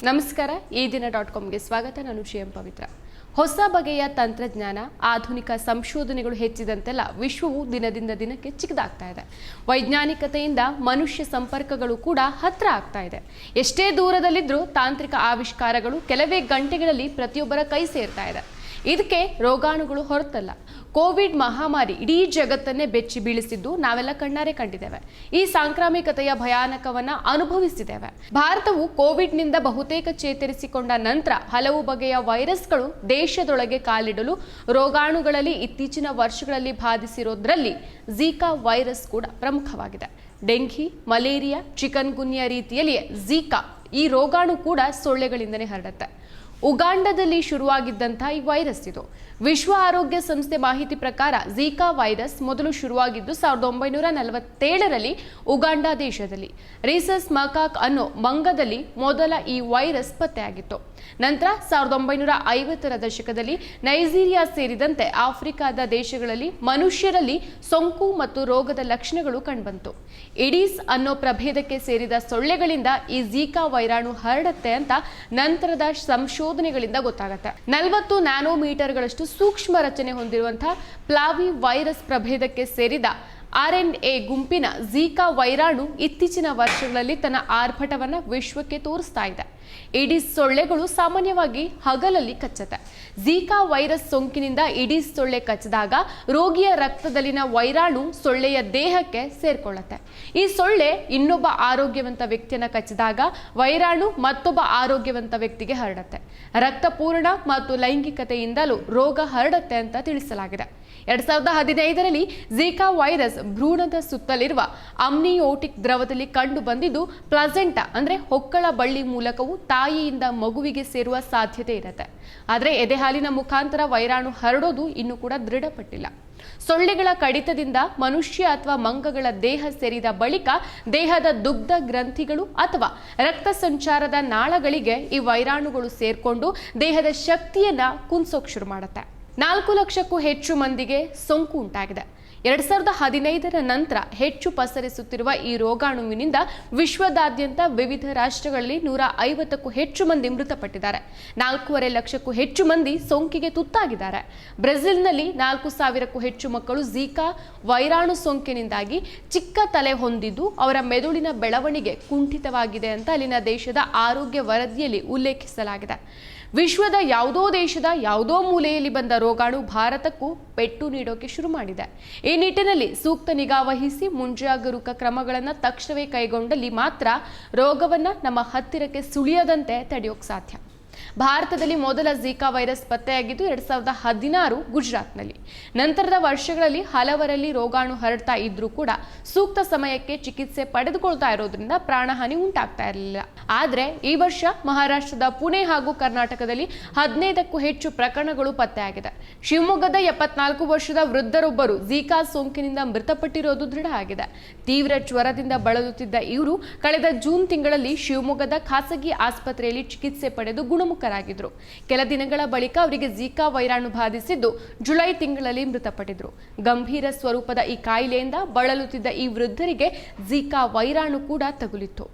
ನಮಸ್ಕಾರ ಈ ದಿನ.comಗೆ ಸ್ವಾಗತ. ನಾನು ಶ್ರೀಯಂ ಪವಿತ್ರ. ಹೊಸ ಬಗೆಯ ತಂತ್ರಜ್ಞಾನ ಆಧುನಿಕ ಸಂಶೋಧನೆಗಳು ಹೆಚ್ಚಿದಂತೆಲ್ಲ ವಿಶ್ವವು ದಿನದಿಂದ ದಿನಕ್ಕೆ ಚಿಕ್ಕದಾಗ್ತಾ ಇದೆ. ವೈಜ್ಞಾನಿಕತೆಯಿಂದ ಮನುಷ್ಯ ಸಂಪರ್ಕಗಳು ಕೂಡ ಹತ್ರ ಆಗ್ತಾ ಇದೆ. ಎಷ್ಟೇ ದೂರದಲ್ಲಿದ್ರೂ ತಾಂತ್ರಿಕ ಆವಿಷ್ಕಾರಗಳು ಕೆಲವೇ ಗಂಟೆಗಳಲ್ಲಿ ಪ್ರತಿಯೊಬ್ಬರ ಕೈ ಸೇರ್ತಾ ಇದೆ. ಇದಕ್ಕೆ ರೋಗಾಣುಗಳು ಹೊರತಲ್ಲ, ಕೋವಿಡ್ ಮಹಾಮಾರಿ ಇಡೀ ಜಗತ್ತನ್ನೇ ಬೆಚ್ಚಿ ಬೀಳಿಸಿದ್ದು ನಾವೆಲ್ಲ ಕಣ್ಣಾರೆ ಕಂಡಿದ್ದೇವೆ. ಈ ಸಾಂಕ್ರಾಮಿಕತೆಯ ಭಯಾನಕವನ್ನ ಅನುಭವಿಸಿದ್ದೇವೆ. ಭಾರತವು ಕೋವಿಡ್ನಿಂದ ಬಹುತೇಕ ಚೇತರಿಸಿಕೊಂಡ ನಂತರ ಹಲವು ಬಗೆಯ ವೈರಸ್ಗಳು ದೇಶದೊಳಗೆ ಕಾಲಿಡಲು ರೋಗಾಣುಗಳಲ್ಲಿ ಇತ್ತೀಚಿನ ವರ್ಷಗಳಲ್ಲಿ ಬಾಧಿಸಿರೋದ್ರಲ್ಲಿ ಝೀಕಾ ವೈರಸ್ ಕೂಡ ಪ್ರಮುಖವಾಗಿದೆ. ಡೆಂಘಿ, ಮಲೇರಿಯಾ, ಚಿಕನ್ ಗುನ್ಯಾ ರೀತಿಯಲ್ಲಿಯೇ ಝೀಕಾ ಈ ರೋಗಾಣು ಕೂಡ ಸೊಳ್ಳೆಗಳಿಂದಲೇ ಹರಡುತ್ತೆ. ಉಗಾಂಡದಲ್ಲಿ ಶುರುವಾಗಿದ್ದಂತಹ ಈ ವೈರಸ್ ಇದು. ವಿಶ್ವ ಆರೋಗ್ಯ ಸಂಸ್ಥೆ ಮಾಹಿತಿ ಪ್ರಕಾರ ಝೀಕಾ ವೈರಸ್ ಮೊದಲು ಶುರುವಾಗಿದ್ದು 1947ರಲ್ಲಿ ಉಗಾಂಡ ದೇಶದಲ್ಲಿ ರೀಸಸ್ ಮಕಾಕ್ ಅನ್ನೋ ಮಂಗದಲ್ಲಿ ಮೊದಲ ಈ ವೈರಸ್ ಪತ್ತೆಯಾಗಿತ್ತು. ನಂತರ 1950ರ ದಶಕದಲ್ಲಿ ನೈಜೀರಿಯಾ ಸೇರಿದಂತೆ ಆಫ್ರಿಕಾದ ದೇಶಗಳಲ್ಲಿ ಮನುಷ್ಯರಲ್ಲಿ ಸೋಂಕು ಮತ್ತು ರೋಗದ ಲಕ್ಷಣಗಳು ಕಂಡುಬಂತು. ಇಡೀಸ್ ಅನ್ನೋ ಪ್ರಭೇದಕ್ಕೆ ಸೇರಿದ ಸೊಳ್ಳೆಗಳಿಂದ ಈ ಝೀಕಾ ವೈರಾಣು ಹರಡುತ್ತೆ ಅಂತ ನಂತರದ ಸಂಶೋಧನೆಗಳಿಂದ ಗೊತ್ತಾಗುತ್ತೆ. 40 ನ್ಯಾನೋಮೀಟರ್ಗಳಷ್ಟು ಸೂಕ್ಷ್ಮ ರಚನೆ ಹೊಂದಿರುವಂತಹ ಪ್ಲಾವಿ ವೈರಸ್ ಪ್ರಭೇದಕ್ಕೆ ಸೇರಿದ RNA ಗುಂಪಿನ ಝೀಕಾ ವೈರಾಣು ಇತ್ತೀಚಿನ ವರ್ಷಗಳಲ್ಲಿ ತನ್ನ ಆರ್ಭಟವನ್ನ ವಿಶ್ವಕ್ಕೆ ತೋರಿಸ್ತಾ ಇದೆ. ಈಡಿಸ್ ಸೊಳ್ಳೆಗಳು ಸಾಮಾನ್ಯವಾಗಿ ಹಗಲಲ್ಲಿ ಕಚ್ಚುತ್ತೆ. ಝೀಕಾ ವೈರಸ್ ಸೋಂಕಿನಿಂದ ಈಡಿಸ್ ಸೊಳ್ಳೆ ಕಚ್ಚಿದಾಗ ರೋಗಿಯ ರಕ್ತದಲ್ಲಿನ ವೈರಾಣು ಸೊಳ್ಳೆಯ ದೇಹಕ್ಕೆ ಸೇರ್ಕೊಳ್ಳುತ್ತೆ. ಈ ಸೊಳ್ಳೆ ಇನ್ನೊಬ್ಬ ಆರೋಗ್ಯವಂತ ವ್ಯಕ್ತಿಯನ್ನ ಕಚ್ಚಿದಾಗ ವೈರಾಣು ಮತ್ತೊಬ್ಬ ಆರೋಗ್ಯವಂತ ವ್ಯಕ್ತಿಗೆ ಹರಡುತ್ತೆ. ರಕ್ತಪೂರ್ಣ ಮತ್ತು ಲೈಂಗಿಕತೆಯಿಂದಲೂ ರೋಗ ಹರಡುತ್ತೆ ಅಂತ ತಿಳಿಸಲಾಗಿದೆ. 2015ರಲ್ಲಿ ಝೀಕಾ ವೈರಸ್ ಭ್ರೂಣದ ಸುತ್ತಲಿರುವ ಅಮ್ನಿಯೋಟಿಕ್ ದ್ರವದಲ್ಲಿ ಕಂಡು ಬಂದಿದ್ದು ಪ್ಲಾಸೆಂಟಾ ಅಂದ್ರೆ ಹೊಕ್ಕಳ ಬಳ್ಳಿ ಮೂಲಕವೂ ತಾಯಿಯಿಂದ ಮಗುವಿಗೆ ಸೇರುವ ಸಾಧ್ಯತೆ ಇರುತ್ತೆ. ಆದರೆ ಎದೆಹಾಲಿನ ಮುಖಾಂತರ ವೈರಾಣು ಹರಡೋದು ಇನ್ನೂ ಕೂಡ ದೃಢಪಟ್ಟಿಲ್ಲ. ಸೊಳ್ಳೆಗಳ ಕಡಿತದಿಂದ ಮನುಷ್ಯ ಅಥವಾ ಮಂಗಗಳ ದೇಹ ಸೇರಿದ ಬಳಿಕ ದೇಹದ ದುಗ್ಧ ಗ್ರಂಥಿಗಳು ಅಥವಾ ರಕ್ತ ಸಂಚಾರದ ನಾಳಗಳಿಗೆ ಈ ವೈರಾಣುಗಳು ಸೇರ್ಕೊಂಡು ದೇಹದ ಶಕ್ತಿಯನ್ನ ಕುಂದಿಸೋಕೆ ಶುರು ಮಾಡುತ್ತೆ. 4 ಲಕ್ಷಕ್ಕೂ ಹೆಚ್ಚು ಮಂದಿಗೆ ಸೋಂಕು ಉಂಟಾಗಿದೆ. 2015ರ ನಂತರ ಹೆಚ್ಚು ಪಸರಿಸುತ್ತಿರುವ ಈ ರೋಗಾಣುವಿನಿಂದ ವಿಶ್ವದಾದ್ಯಂತ ವಿವಿಧ ರಾಷ್ಟ್ರಗಳಲ್ಲಿ 150ಕ್ಕೂ ಹೆಚ್ಚು ಮಂದಿ ಮೃತಪಟ್ಟಿದ್ದಾರೆ. 4.5 ಲಕ್ಷಕ್ಕೂ ಹೆಚ್ಚು ಮಂದಿ ಸೋಂಕಿಗೆ ತುತ್ತಾಗಿದ್ದಾರೆ. ಬ್ರೆಜಿಲ್ನಲ್ಲಿ 4,000ಕ್ಕೂ ಹೆಚ್ಚು ಮಕ್ಕಳು ಝೀಕಾ ವೈರಾಣು ಸೋಂಕಿನಿಂದಾಗಿ ಚಿಕ್ಕ ತಲೆ ಹೊಂದಿದ್ದು ಅವರ ಮೆದುಳಿನ ಬೆಳವಣಿಗೆ ಕುಂಠಿತವಾಗಿದೆ ಅಂತ ಅಲ್ಲಿನ ದೇಶದ ಆರೋಗ್ಯ ವರದಿಯಲ್ಲಿ ಉಲ್ಲೇಖಿಸಲಾಗಿದೆ. ವಿಶ್ವದ ಯಾವುದೋ ದೇಶದ ಯಾವುದೋ ಮೂಲೆಯಲ್ಲಿ ಬಂದ ರೋಗಾಣು ಭಾರತಕ್ಕೂ ಪೆಟ್ಟು ನೀಡೋಕೆ ಶುರು ಮಾಡಿದೆ. ಈ ನಿಟ್ಟಿನಲ್ಲಿ ಸೂಕ್ತ ನಿಗಾ ವಹಿಸಿ ಮುಂಜಾಗರೂಕ ಕ್ರಮಗಳನ್ನು ತಕ್ಷಣವೇ ಕೈಗೊಂಡಲ್ಲಿ ಮಾತ್ರ ರೋಗವನ್ನ ನಮ್ಮ ಹತ್ತಿರಕ್ಕೆ ಸುಳಿಯದಂತೆ ತಡೆಯೋಕೆ ಸಾಧ್ಯ. ಭಾರತದಲ್ಲಿ ಮೊದಲ ಝೀಕಾ ವೈರಸ್ ಪತ್ತೆಯಾಗಿದ್ದು 2016 ಗುಜರಾತ್ನಲ್ಲಿ. ನಂತರದ ವರ್ಷಗಳಲ್ಲಿ ಹಲವರಲ್ಲಿ ರೋಗಾಣು ಹರಡ್ತಾ ಇದ್ರೂ ಕೂಡ ಸೂಕ್ತ ಸಮಯಕ್ಕೆ ಚಿಕಿತ್ಸೆ ಪಡೆದುಕೊಳ್ತಾ ಇರೋದ್ರಿಂದ ಪ್ರಾಣಹಾನಿ ಉಂಟಾಗ್ತಾ ಇರಲಿಲ್ಲ. ಆದ್ರೆ ಈ ವರ್ಷ ಮಹಾರಾಷ್ಟ್ರದ ಪುಣೆ ಹಾಗೂ ಕರ್ನಾಟಕದಲ್ಲಿ 15ಕ್ಕೂ ಹೆಚ್ಚು ಪ್ರಕರಣಗಳು ಪತ್ತೆಯಾಗಿದೆ. ಶಿವಮೊಗ್ಗದ 74 ವರ್ಷದ ವೃದ್ಧರೊಬ್ಬರು ಝೀಕಾ ಸೋಂಕಿನಿಂದ ಮೃತಪಟ್ಟಿರೋದು ದೃಢ ಆಗಿದೆ. ತೀವ್ರ ಜ್ವರದಿಂದ ಬಳಲುತ್ತಿದ್ದ ಇವರು ಕಳೆದ ಜೂನ್ ತಿಂಗಳಲ್ಲಿ ಶಿವಮೊಗ್ಗದ ಖಾಸಗಿ ಆಸ್ಪತ್ರೆಯಲ್ಲಿ ಚಿಕಿತ್ಸೆ ಪಡೆದು ಗುಣಮುಖರಾಗಿದ್ರು. ಕೆಲ ದಿನಗಳ ಬಳಿಕ ಅವರಿಗೆ ಝೀಕಾ ವೈರಾಣು ಬಾಧಿಸಿದ್ದು ಜುಲೈ ತಿಂಗಳಲ್ಲಿ ಮೃತಪಟ್ಟಿದ್ರು. ಗಂಭೀರ ಸ್ವರೂಪದ ಈ ಕಾಯಿಲೆಯಿಂದ ಬಳಲುತ್ತಿದ್ದ ಈ ವೃದ್ಧರಿಗೆ ಝೀಕಾ ವೈರಾಣು ಕೂಡ ತಗುಲಿತ್ತು.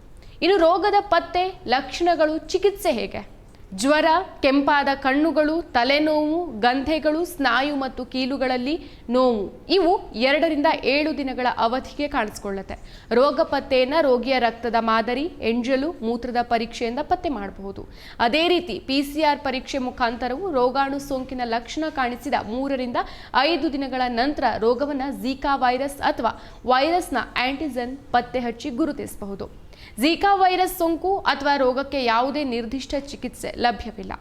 ಇನ್ನು ರೋಗದ ಪತ್ತೆ, ಲಕ್ಷಣಗಳು, ಚಿಕಿತ್ಸೆ ಹೇಗೆ? ಜ್ವರ, ಕೆಂಪಾದ ಕಣ್ಣುಗಳು, ತಲೆನೋವು, ಗಂಧೆಗಳು, ಸ್ನಾಯು ಮತ್ತು ಕೀಲುಗಳಲ್ಲಿ ನೋವು ಇವು 2 ರಿಂದ 7 ದಿನಗಳ ಅವಧಿಗೆ ಕಾಣಿಸಿಕೊಳ್ಳುತ್ತೆ. ರೋಗ ಪತ್ತೆಯನ್ನು ರೋಗಿಯ ರಕ್ತದ ಮಾದರಿ, ಎಂಜಲು, ಮೂತ್ರದ ಪರೀಕ್ಷೆಯಿಂದ ಪತ್ತೆ ಮಾಡಬಹುದು. ಅದೇ ರೀತಿ PCR ಪರೀಕ್ಷೆ ಮುಖಾಂತರವು ರೋಗಾಣು ಸೋಂಕಿನ ಲಕ್ಷಣ ಕಾಣಿಸಿದ 3 ರಿಂದ 5 ದಿನಗಳ ನಂತರ ರೋಗವನ್ನು ಝೀಕಾ ವೈರಸ್ ಅಥವಾ ವೈರಸ್ನ ಆಂಟಿಜೆನ್ ಪತ್ತೆ ಹಚ್ಚಿ ಗುರುತಿಸಬಹುದು. ಝೀಕಾ ವೈರಸ್ ಸೋಂಕು ಅಥವಾ ರೋಗಕ್ಕೆ ಯಾವುದೇ ನಿರ್ದಿಷ್ಟ ಚಿಕಿತ್ಸೆ ಲಭ್ಯವಿಲ್ಲ.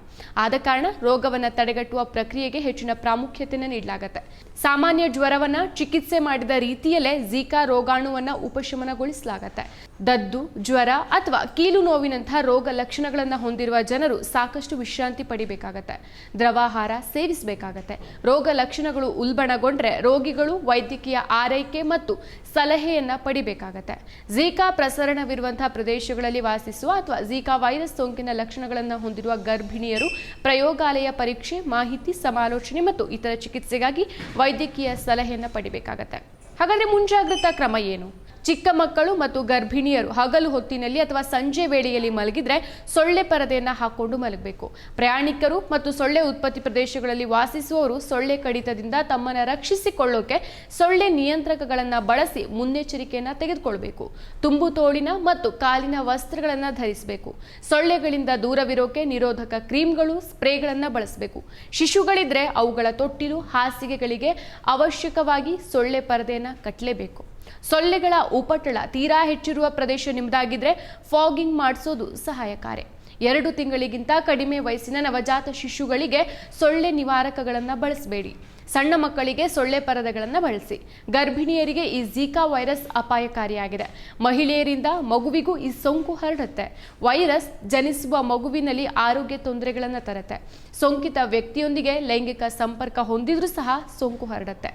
ಆದ ಕಾರಣ ರೋಗವನ್ನು ತಡೆಗಟ್ಟುವ ಪ್ರಕ್ರಿಯೆಗೆ ಹೆಚ್ಚಿನ ಪ್ರಾಮುಖ್ಯತೆಯನ್ನು ನೀಡಲಾಗುತ್ತೆ. ಸಾಮಾನ್ಯ ಜ್ವರವನ್ನ ಚಿಕಿತ್ಸೆ ಮಾಡಿದ ರೀತಿಯಲ್ಲೇ ಝೀಕಾ ರೋಗಾಣುವನ್ನ ಉಪಶಮನಗೊಳಿಸಲಾಗುತ್ತೆ. ದದ್ದು, ಜ್ವರ ಅಥವಾ ಕೀಲು ನೋವಿನಂತಹ ರೋಗ ಲಕ್ಷಣಗಳನ್ನು ಹೊಂದಿರುವ ಜನರು ಸಾಕಷ್ಟು ವಿಶ್ರಾಂತಿ ಪಡಿಬೇಕಾಗತ್ತೆ, ದ್ರವಾಹಾರ ಸೇವಿಸಬೇಕಾಗತ್ತೆ. ರೋಗ ಲಕ್ಷಣಗಳು ಉಲ್ಬಣಗೊಂಡ್ರೆ ರೋಗಿಗಳು ವೈದ್ಯಕೀಯ ಆರೈಕೆ ಮತ್ತು ಸಲಹೆಯನ್ನ ಪಡಿಬೇಕಾಗತ್ತೆ. ಝೀಕಾ ಪ್ರಸರಣವಿರುವಂತಹ ಪ್ರದೇಶಗಳಲ್ಲಿ ವಾಸಿಸುವ ಅಥವಾ ಝೀಕಾ ವೈರಸ್ ಸೋಂಕಿನ ಲಕ್ಷಣಗಳನ್ನು ಹೊಂದಿರುವ ಗರ್ಭಿಣಿಯರು ಪ್ರಯೋಗಾಲಯ ಪರೀಕ್ಷೆ, ಮಾಹಿತಿ, ಸಮಾಲೋಚನೆ ಮತ್ತು ಇತರ ಚಿಕಿತ್ಸೆಗಾಗಿ ವೈದ್ಯಕೀಯ ಸಲಹೆಯನ್ನು ಪಡಿಬೇಕಾಗತ್ತೆ. ಹಾಗಾದ್ರೆ ಮುಂಜಾಗ್ರತಾ ಕ್ರಮ ಏನು? ಚಿಕ್ಕ ಮಕ್ಕಳು ಮತ್ತು ಗರ್ಭಿಣಿಯರು ಹಗಲು ಹೊತ್ತಿನಲ್ಲಿ ಅಥವಾ ಸಂಜೆ ವೇಳೆಯಲ್ಲಿ ಮಲಗಿದ್ರೆ ಸೊಳ್ಳೆ ಪರದೆಯನ್ನ ಹಾಕೊಂಡು ಮಲಗಬೇಕು. ಪ್ರಯಾಣಿಕರು ಮತ್ತು ಸೊಳ್ಳೆ ಉತ್ಪತ್ತಿ ಪ್ರದೇಶಗಳಲ್ಲಿ ವಾಸಿಸುವವರು ಸೊಳ್ಳೆ ಕಡಿತದಿಂದ ತಮ್ಮನ್ನು ರಕ್ಷಿಸಿಕೊಳ್ಳೋಕೆ ಸೊಳ್ಳೆ ನಿಯಂತ್ರಕಗಳನ್ನು ಬಳಸಿ ಮುನ್ನೆಚ್ಚರಿಕೆಯನ್ನು ತೆಗೆದುಕೊಳ್ಳಬೇಕು. ತುಂಬು ತೋಳಿನ ಮತ್ತು ಕಾಲಿನ ವಸ್ತ್ರಗಳನ್ನು ಧರಿಸಬೇಕು. ಸೊಳ್ಳೆಗಳಿಂದ ದೂರವಿರೋಕೆ ನಿರೋಧಕ ಕ್ರೀಮ್ಗಳು, ಸ್ಪ್ರೇಗಳನ್ನು ಬಳಸಬೇಕು. ಶಿಶುಗಳಿದ್ರೆ ಅವುಗಳ ತೊಟ್ಟಿಲು, ಹಾಸಿಗೆಗಳಿಗೆ ಅವಶ್ಯಕವಾಗಿ ಸೊಳ್ಳೆ ಪರದೆಯನ್ನು ಕಟ್ಟಲೇಬೇಕು. ಸೊಳ್ಳೆಗಳ ಉಪಟಳ ತೀರಾ ಹೆಚ್ಚಿರುವ ಪ್ರದೇಶ ನಿಮ್ಮದಾಗಿದ್ರೆ ಫಾಗಿಂಗ್ ಮಾಡಿಸೋದು ಸಹಾಯಕಾರಿ. 2 ತಿಂಗಳಿಗಿಂತ ಕಡಿಮೆ ವಯಸ್ಸಿನ ನವಜಾತ ಶಿಶುಗಳಿಗೆ ಸೊಳ್ಳೆ ನಿವಾರಕಗಳನ್ನು ಬಳಸಬೇಡಿ. ಸಣ್ಣ ಮಕ್ಕಳಿಗೆ ಸೊಳ್ಳೆ ಪರದೆಗಳನ್ನು ಬಳಸಿ. ಗರ್ಭಿಣಿಯರಿಗೆ ಈ ಝಿಕಾ ವೈರಸ್ ಅಪಾಯಕಾರಿಯಾಗಿದೆ. ಮಹಿಳೆಯರಿಂದ ಮಗುವಿಗೂ ಈ ಸೋಂಕು ಹರಡುತ್ತೆ. ವೈರಸ್ ಜನಿಸುವ ಮಗುವಿನಲ್ಲಿ ಆರೋಗ್ಯ ತೊಂದರೆಗಳನ್ನು ತರುತ್ತೆ. ಸೋಂಕಿತ ವ್ಯಕ್ತಿಯೊಂದಿಗೆ ಲೈಂಗಿಕ ಸಂಪರ್ಕ ಹೊಂದಿದ್ರೂ ಸಹ ಸೋಂಕು ಹರಡುತ್ತೆ.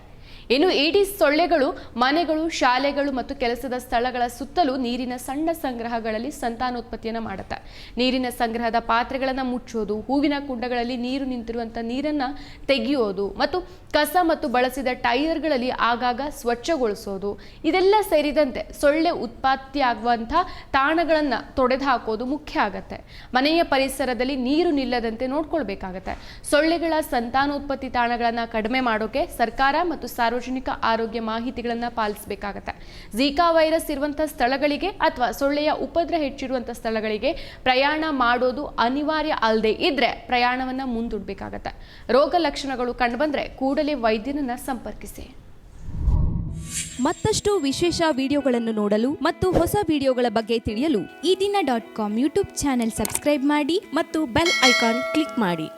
ಇನ್ನು ಈಡಿಸ್ ಸೊಳ್ಳೆಗಳು ಮನೆಗಳು, ಶಾಲೆಗಳು ಮತ್ತು ಕೆಲಸದ ಸ್ಥಳಗಳ ಸುತ್ತಲೂ ನೀರಿನ ಸಣ್ಣ ಸಂಗ್ರಹಗಳಲ್ಲಿ ಸಂತಾನೋತ್ಪತ್ತಿಯನ್ನು ಮಾಡುತ್ತೆ. ನೀರಿನ ಸಂಗ್ರಹದ ಪಾತ್ರೆಗಳನ್ನು ಮುಚ್ಚೋದು, ಹೂವಿನ ಕುಂಡಗಳಲ್ಲಿ ನೀರು ನಿಂತಿರುವಂಥ ನೀರನ್ನು ತೆಗೆಯೋದು ಮತ್ತು ಕಸ ಮತ್ತು ಬಳಸಿದ ಟೈರ್ಗಳಲ್ಲಿ ಆಗಾಗ ಸ್ವಚ್ಛಗೊಳಿಸೋದು, ಇದೆಲ್ಲ ಸೇರಿದಂತೆ ಸೊಳ್ಳೆ ಉತ್ಪತ್ತಿಯಾಗುವಂಥ ತಾಣಗಳನ್ನು ತೊಡೆದು ಹಾಕೋದು ಮುಖ್ಯ ಆಗುತ್ತೆ. ಮನೆಯ ಪರಿಸರದಲ್ಲಿ ನೀರು ನಿಲ್ಲದಂತೆ ನೋಡ್ಕೊಳ್ಬೇಕಾಗತ್ತೆ. ಸೊಳ್ಳೆಗಳ ಸಂತಾನೋತ್ಪತ್ತಿ ತಾಣಗಳನ್ನು ಕಡಿಮೆ ಮಾಡೋಕೆ ಸರ್ಕಾರ ಮತ್ತು ಸಾರ್ವಜನಿಕ ಆರೋಗ್ಯ ಮಾಹಿತಿಗಳನ್ನು ಪಾಲಿಸಬೇಕಾಗತ್ತೆ. ಝಿಕಾ ವೈರಸ್ ಇರುವಂತಹ ಸ್ಥಳಗಳಿಗೆ ಅಥವಾ ಸೊಳ್ಳೆಯ ಉಪದ್ರ ಹೆಚ್ಚಿರುವಂತಹ ಸ್ಥಳಗಳಿಗೆ ಪ್ರಯಾಣ ಮಾಡೋದು ಅನಿವಾರ್ಯ ಅಲ್ಲದೆ ಇದ್ರೆ ಪ್ರಯಾಣವನ್ನ ಮುಂದೂಡಬೇಕಾಗತ್ತೆ. ರೋಗ ಲಕ್ಷಣಗಳು ಕಂಡುಬಂದ್ರೆ ಕೂಡಲೇ ವೈದ್ಯನನ್ನ ಸಂಪರ್ಕಿಸಿ. ಮತ್ತಷ್ಟು ವಿಶೇಷ ವಿಡಿಯೋಗಳನ್ನು ನೋಡಲು ಮತ್ತು ಹೊಸ ವಿಡಿಯೋಗಳ ಬಗ್ಗೆ ತಿಳಿಯಲು ಈ ದಿನ .com ಯೂಟ್ಯೂಬ್ ಚಾನೆಲ್ ಸಬ್ಸ್ಕ್ರೈಬ್ ಮಾಡಿ ಮತ್ತು ಬೆಲ್ ಐಕಾನ್ ಕ್ಲಿಕ್ ಮಾಡಿ.